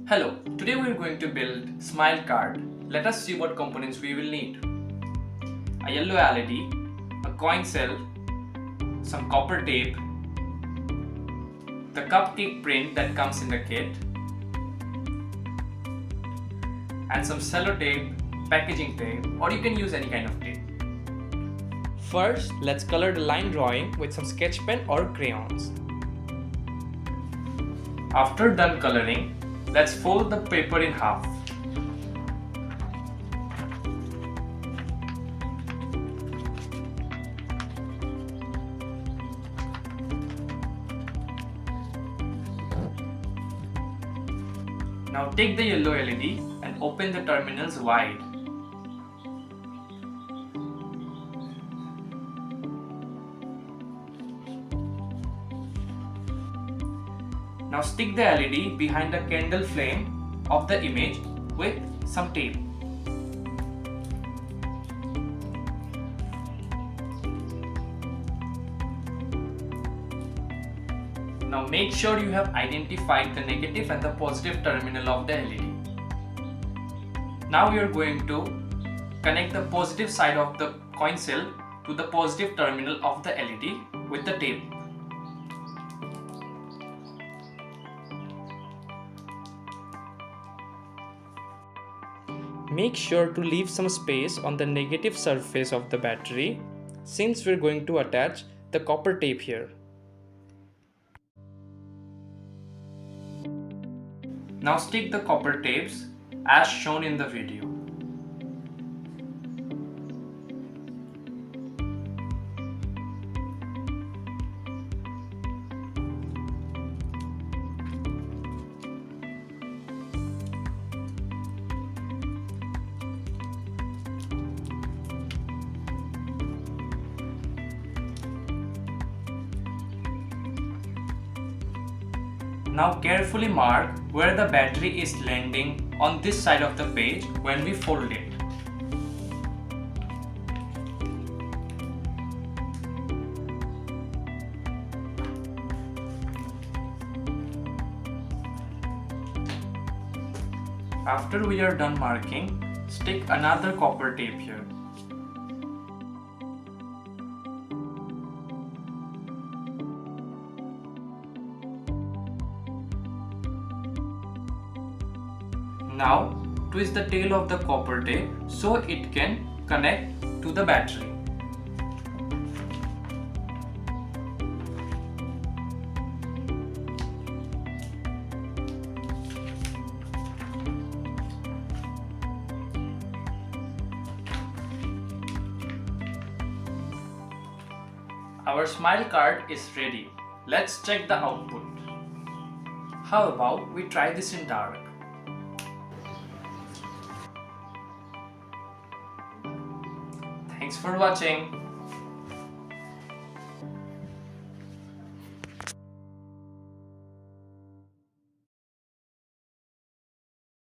Hello, today we are going to build Smile card. Let us see what components we will need. A yellow LED, a coin cell, some copper tape, the cupcake print that comes in the kit, and some sellotape, packaging tape, or you can use any kind of tape. First, let's color the line drawing with some sketch pen or crayons. After done coloring, let's fold the paper in half. Now take the yellow LED and open the terminals wide. Now stick the LED behind the candle flame of the image with some tape. Now make sure you have identified the negative and the positive terminal of the LED. Now we are going to connect the positive side of the coin cell to the positive terminal of the LED with the tape. Make sure to leave some space on the negative surface of the battery since we're going to attach the copper tape here. Now stick the copper tapes as shown in the video. Now carefully mark where the battery is landing on this side of the page when we fold it. After we are done marking, stick another copper tape here. Now twist the tail of the copper tape so it can connect to the battery. Our smile card is ready. Let's check the output. How about we try this in dark? Thanks for watching.